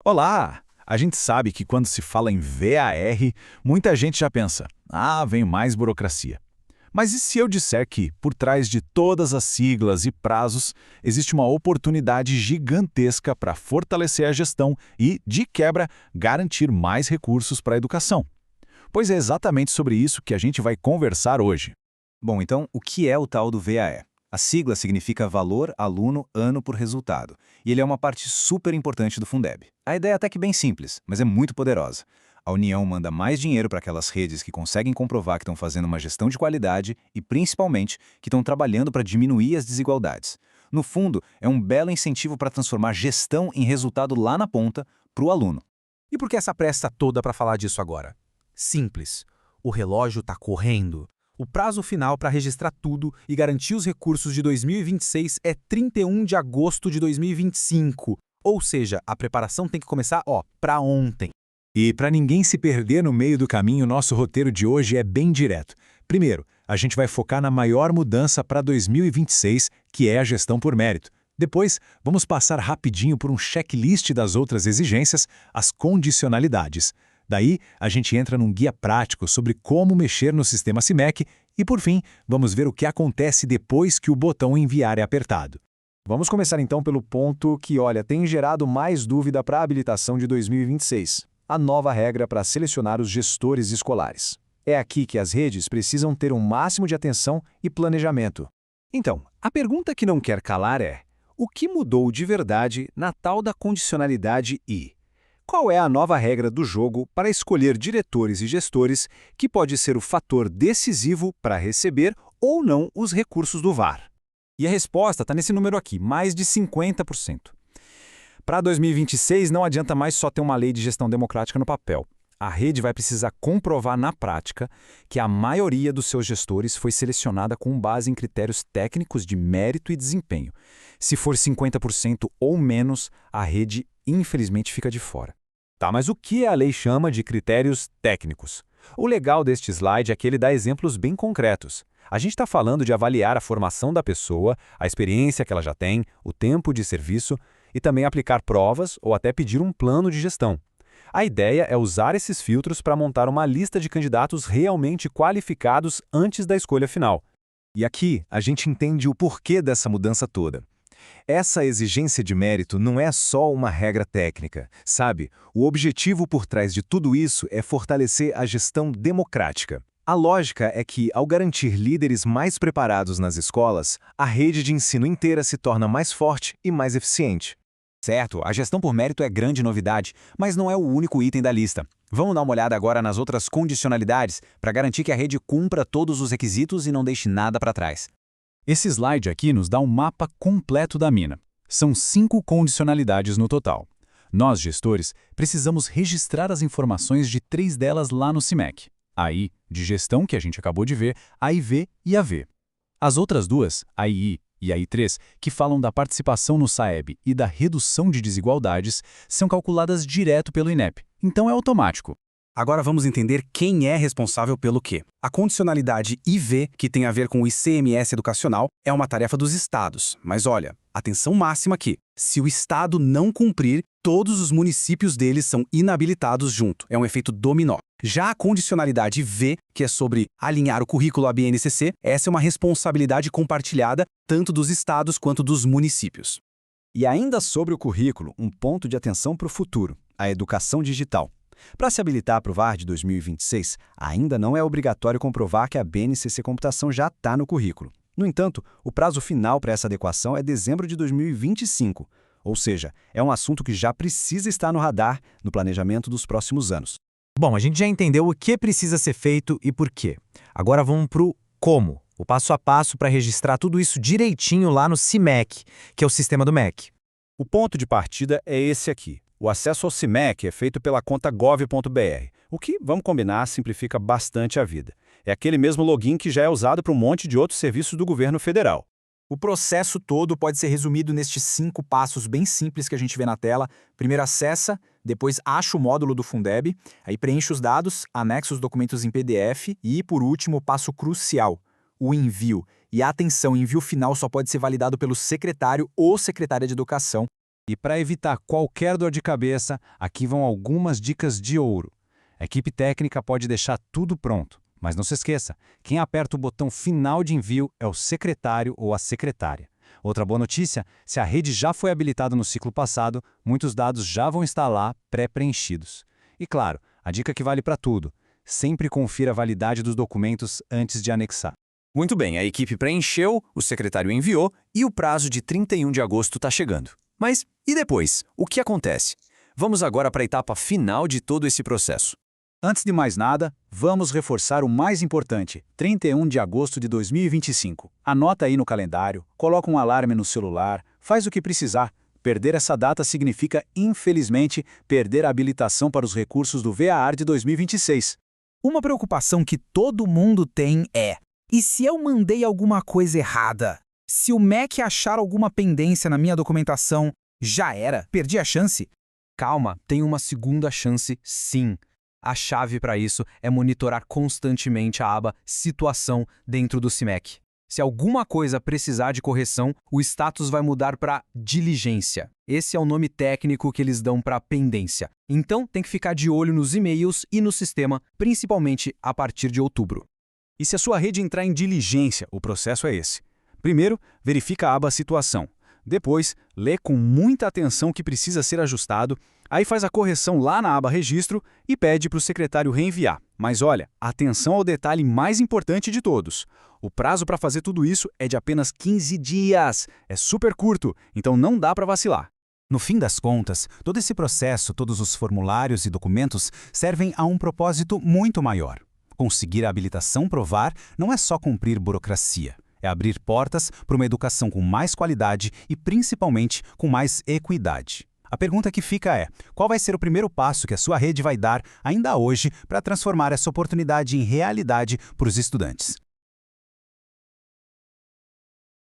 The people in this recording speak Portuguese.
Olá! A gente sabe que quando se fala em VAR, muita gente já pensa, vem mais burocracia. Mas e se eu disser que, por trás de todas as siglas e prazos, existe uma oportunidade gigantesca para fortalecer a gestão e, de quebra, garantir mais recursos para a educação? Pois é exatamente sobre isso que a gente vai conversar hoje. Bom, então, o que é o tal do VAE? A sigla significa Valor Aluno Ano por Resultado, e ele é uma parte super importante do Fundeb. A ideia é até que bem simples, mas é muito poderosa. A União manda mais dinheiro para aquelas redes que conseguem comprovar que estão fazendo uma gestão de qualidade e, principalmente, que estão trabalhando para diminuir as desigualdades. No fundo, é um belo incentivo para transformar gestão em resultado lá na ponta para o aluno. E por que essa pressa toda para falar disso agora? Simples. O relógio está correndo. O prazo final para registrar tudo e garantir os recursos de 2026 é 31 de agosto de 2025. Ou seja, a preparação tem que começar, para ontem. E para ninguém se perder no meio do caminho, nosso roteiro de hoje é bem direto. Primeiro, a gente vai focar na maior mudança para 2026, que é a gestão por mérito. Depois, vamos passar rapidinho por um checklist das outras exigências, as condicionalidades. Daí, a gente entra num guia prático sobre como mexer no sistema CIMEC e, por fim, vamos ver o que acontece depois que o botão enviar é apertado. Vamos começar então pelo ponto que, tem gerado mais dúvida para a habilitação de 2026, a nova regra para selecionar os gestores escolares. É aqui que as redes precisam ter um máximo de atenção e planejamento. Então, a pergunta que não quer calar é: o que mudou de verdade na tal da condicionalidade I? Qual é a nova regra do jogo para escolher diretores e gestores que pode ser o fator decisivo para receber ou não os recursos do VAR? E a resposta está nesse número aqui, mais de 50%. Para 2026, não adianta mais só ter uma lei de gestão democrática no papel. A rede vai precisar comprovar na prática que a maioria dos seus gestores foi selecionada com base em critérios técnicos de mérito e desempenho. Se for 50% ou menos, a rede infelizmente fica de fora. Tá, mas o que a lei chama de critérios técnicos? O legal deste slide é que ele dá exemplos bem concretos. A gente está falando de avaliar a formação da pessoa, a experiência que ela já tem, o tempo de serviço e também aplicar provas ou até pedir um plano de gestão. A ideia é usar esses filtros para montar uma lista de candidatos realmente qualificados antes da escolha final. E aqui a gente entende o porquê dessa mudança toda. Essa exigência de mérito não é só uma regra técnica, sabe? O objetivo por trás de tudo isso é fortalecer a gestão democrática. A lógica é que, ao garantir líderes mais preparados nas escolas, a rede de ensino inteira se torna mais forte e mais eficiente. Certo, a gestão por mérito é grande novidade, mas não é o único item da lista. Vamos dar uma olhada agora nas outras condicionalidades para garantir que a rede cumpra todos os requisitos e não deixe nada para trás. Esse slide aqui nos dá um mapa completo da mina. São 5 condicionalidades no total. Nós, gestores, precisamos registrar as informações de 3 delas lá no CIMEC. A I, de gestão, que a gente acabou de ver, a IV e a V. As outras duas, a II e a I3, que falam da participação no SAEB e da redução de desigualdades, são calculadas direto pelo INEP, então é automático. Agora vamos entender quem é responsável pelo quê. A condicionalidade IV, que tem a ver com o ICMS educacional, é uma tarefa dos estados. Mas olha, atenção máxima aqui. Se o estado não cumprir, todos os municípios deles são inabilitados junto. É um efeito dominó. Já a condicionalidade V, que é sobre alinhar o currículo à BNCC, essa é uma responsabilidade compartilhada tanto dos estados quanto dos municípios. E ainda sobre o currículo, um ponto de atenção para o futuro, a educação digital. Para se habilitar para o VAR de 2026, ainda não é obrigatório comprovar que a BNCC Computação já está no currículo. No entanto, o prazo final para essa adequação é dezembro de 2025, ou seja, é um assunto que já precisa estar no radar no planejamento dos próximos anos. Bom, a gente já entendeu o que precisa ser feito e por quê. Agora vamos para o como, o passo a passo para registrar tudo isso direitinho lá no CIMEC, que é o sistema do MEC. O ponto de partida é esse aqui. O acesso ao CIMEC é feito pela conta gov.br, o que, vamos combinar, simplifica bastante a vida. É aquele mesmo login que já é usado para um monte de outros serviços do governo federal. O processo todo pode ser resumido nestes 5 passos bem simples que a gente vê na tela. Primeiro acessa, depois acha o módulo do Fundeb, aí preenche os dados, anexa os documentos em PDF e, por último, o passo crucial, o envio. E atenção, o envio final só pode ser validado pelo secretário ou secretária de educação. E para evitar qualquer dor de cabeça, aqui vão algumas dicas de ouro. A equipe técnica pode deixar tudo pronto, mas não se esqueça, quem aperta o botão final de envio é o secretário ou a secretária. Outra boa notícia, se a rede já foi habilitada no ciclo passado, muitos dados já vão estar lá pré-preenchidos. E claro, a dica que vale para tudo, sempre confira a validade dos documentos antes de anexar. Muito bem, a equipe preencheu, o secretário enviou e o prazo de 31 de agosto está chegando. Mas e depois? O que acontece? Vamos agora para a etapa final de todo esse processo. Antes de mais nada, vamos reforçar o mais importante, 31 de agosto de 2025. Anota aí no calendário, coloca um alarme no celular, faz o que precisar. Perder essa data significa, infelizmente, perder a habilitação para os recursos do VAR de 2026. Uma preocupação que todo mundo tem é: e se eu mandei alguma coisa errada? Se o MEC achar alguma pendência na minha documentação, já era? Perdi a chance? Calma, tem uma segunda chance sim. A chave para isso é monitorar constantemente a aba Situação dentro do CIMEC. Se alguma coisa precisar de correção, o status vai mudar para Diligência. Esse é o nome técnico que eles dão para pendência. Então, tem que ficar de olho nos e-mails e no sistema, principalmente a partir de outubro. E se a sua rede entrar em diligência, o processo é esse. Primeiro, verifica a aba Situação. Depois, lê com muita atenção o que precisa ser ajustado, aí faz a correção lá na aba Registro e pede para o secretário reenviar. Mas olha, atenção ao detalhe mais importante de todos. O prazo para fazer tudo isso é de apenas 15 dias. É super curto, então não dá para vacilar. No fim das contas, todo esse processo, todos os formulários e documentos servem a um propósito muito maior. Conseguir a habilitação provar não é só cumprir burocracia. É abrir portas para uma educação com mais qualidade e, principalmente, com mais equidade. A pergunta que fica é: qual vai ser o primeiro passo que a sua rede vai dar ainda hoje para transformar essa oportunidade em realidade para os estudantes?